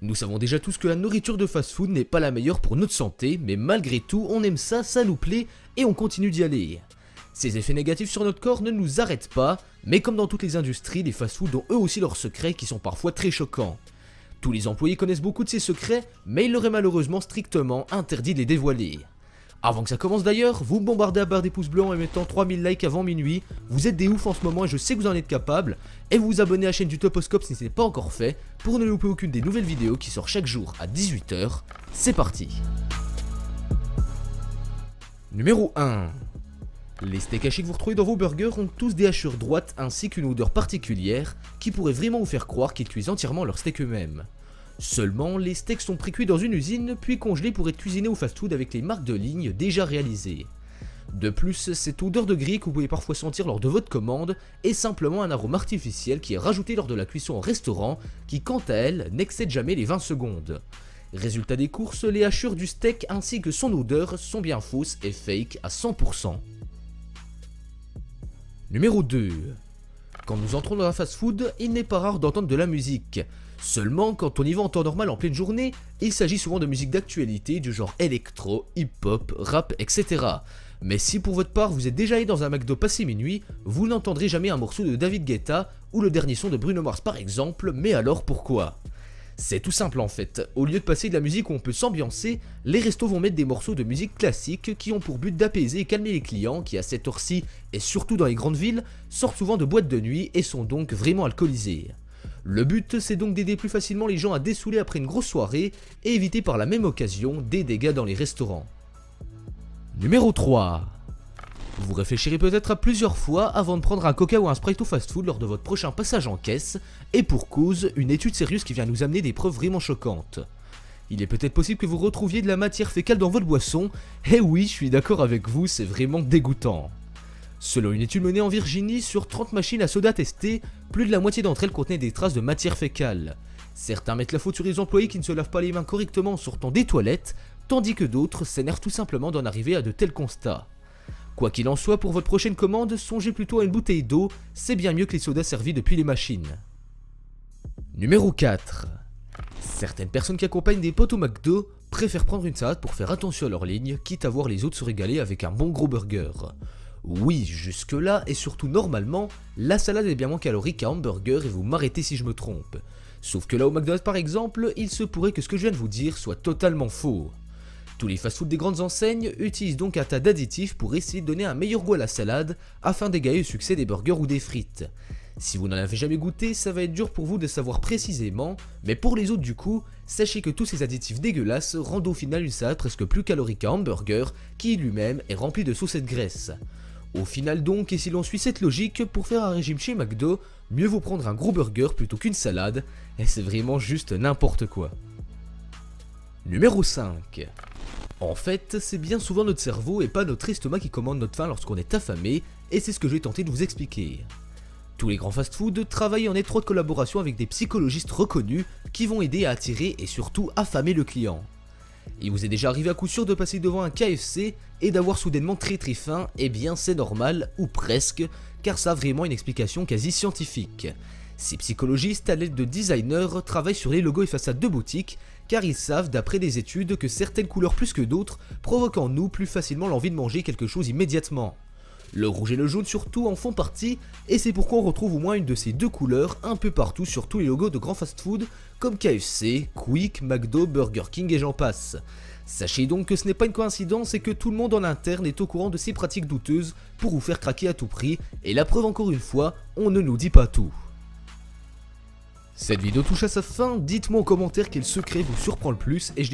Nous savons déjà tous que la nourriture de fast-food n'est pas la meilleure pour notre santé, mais malgré tout, on aime ça, ça nous plaît, et on continue d'y aller. Ces effets négatifs sur notre corps ne nous arrêtent pas, mais comme dans toutes les industries, les fast-foods ont eux aussi leurs secrets qui sont parfois très choquants. Tous les employés connaissent beaucoup de ces secrets, mais il leur est malheureusement strictement interdit de les dévoiler. Avant que ça commence d'ailleurs, vous me bombardez à barre des pouces bleus en mettant 3000 likes avant minuit, vous êtes des oufs en ce moment et je sais que vous en êtes capables, et vous vous abonnez à la chaîne du Toposcope si ce n'est pas encore fait, pour ne louper aucune des nouvelles vidéos qui sortent chaque jour à 18 h. C'est parti. Numéro 1. Les steaks hachés que vous retrouvez dans vos burgers ont tous des hachures droites ainsi qu'une odeur particulière qui pourrait vraiment vous faire croire qu'ils cuisent entièrement leurs steaks eux-mêmes. Seulement, les steaks sont pré-cuits dans une usine puis congelés pour être cuisinés au fast-food avec les marques de ligne déjà réalisées. De plus, cette odeur de grille que vous pouvez parfois sentir lors de votre commande est simplement un arôme artificiel qui est rajouté lors de la cuisson en restaurant qui quant à elle n'excède jamais les 20 secondes. Résultat des courses, les hachures du steak ainsi que son odeur sont bien fausses et fake à 100%. Numéro 2. Quand nous entrons dans un fast-food, il n'est pas rare d'entendre de la musique. Seulement, quand on y va en temps normal en pleine journée, il s'agit souvent de musique d'actualité du genre électro, hip-hop, rap, etc. Mais si pour votre part vous êtes déjà allé dans un McDo passé minuit, vous n'entendrez jamais un morceau de David Guetta ou le dernier son de Bruno Mars par exemple, mais alors pourquoi ? C'est tout simple en fait, au lieu de passer de la musique où on peut s'ambiancer, les restos vont mettre des morceaux de musique classique qui ont pour but d'apaiser et calmer les clients qui à cette heure-ci, et surtout dans les grandes villes, sortent souvent de boîtes de nuit et sont donc vraiment alcoolisés. Le but c'est donc d'aider plus facilement les gens à dessouler après une grosse soirée et éviter par la même occasion des dégâts dans les restaurants. Numéro 3. Vous réfléchirez peut-être à plusieurs fois avant de prendre un coca ou un Sprite au fast-food lors de votre prochain passage en caisse, et pour cause, une étude sérieuse qui vient nous amener des preuves vraiment choquantes. Il est peut-être possible que vous retrouviez de la matière fécale dans votre boisson, et oui, je suis d'accord avec vous, c'est vraiment dégoûtant. Selon une étude menée en Virginie, sur 30 machines à soda testées, plus de la moitié d'entre elles contenaient des traces de matière fécale. Certains mettent la faute sur les employés qui ne se lavent pas les mains correctement en sortant des toilettes, tandis que d'autres s'énervent tout simplement d'en arriver à de tels constats. Quoi qu'il en soit, pour votre prochaine commande, songez plutôt à une bouteille d'eau, c'est bien mieux que les sodas servis depuis les machines. Numéro 4. Certaines personnes qui accompagnent des potes au McDo préfèrent prendre une salade pour faire attention à leur ligne, quitte à voir les autres se régaler avec un bon gros burger. Oui, jusque là, et surtout normalement, la salade est bien moins calorique qu'un hamburger et vous m'arrêtez si je me trompe. Sauf que là au McDonald's par exemple, il se pourrait que ce que je viens de vous dire soit totalement faux. Tous les fast-foods des grandes enseignes utilisent donc un tas d'additifs pour essayer de donner un meilleur goût à la salade afin d'égaler le succès des burgers ou des frites. Si vous n'en avez jamais goûté, ça va être dur pour vous de savoir précisément, mais pour les autres du coup, sachez que tous ces additifs dégueulasses rendent au final une salade presque plus calorique qu'un hamburger qui lui-même est rempli de sauce et de graisse. Au final donc, et si l'on suit cette logique, pour faire un régime chez McDo, mieux vaut prendre un gros burger plutôt qu'une salade, et c'est vraiment juste n'importe quoi. Numéro 5. En fait, c'est bien souvent notre cerveau et pas notre estomac qui commande notre faim lorsqu'on est affamé, et c'est ce que je vais tenter de vous expliquer. Tous les grands fast-food travaillent en étroite collaboration avec des psychologistes reconnus qui vont aider à attirer et surtout affamer le client. Il vous est déjà arrivé à coup sûr de passer devant un KFC et d'avoir soudainement très faim, eh bien c'est normal, ou presque, car ça a vraiment une explication quasi scientifique. Ces psychologistes, à l'aide de designers, travaillent sur les logos et façades de boutiques, car ils savent d'après des études que certaines couleurs plus que d'autres provoquent en nous plus facilement l'envie de manger quelque chose immédiatement. Le rouge et le jaune surtout en font partie, et c'est pourquoi on retrouve au moins une de ces deux couleurs un peu partout sur tous les logos de grands fast-food comme KFC, Quick, McDo, Burger King et j'en passe. Sachez donc que ce n'est pas une coïncidence et que tout le monde en interne est au courant de ces pratiques douteuses pour vous faire craquer à tout prix, et la preuve encore une fois, on ne nous dit pas tout. Cette vidéo touche à sa fin, dites-moi en commentaire quel secret vous surprend le plus et je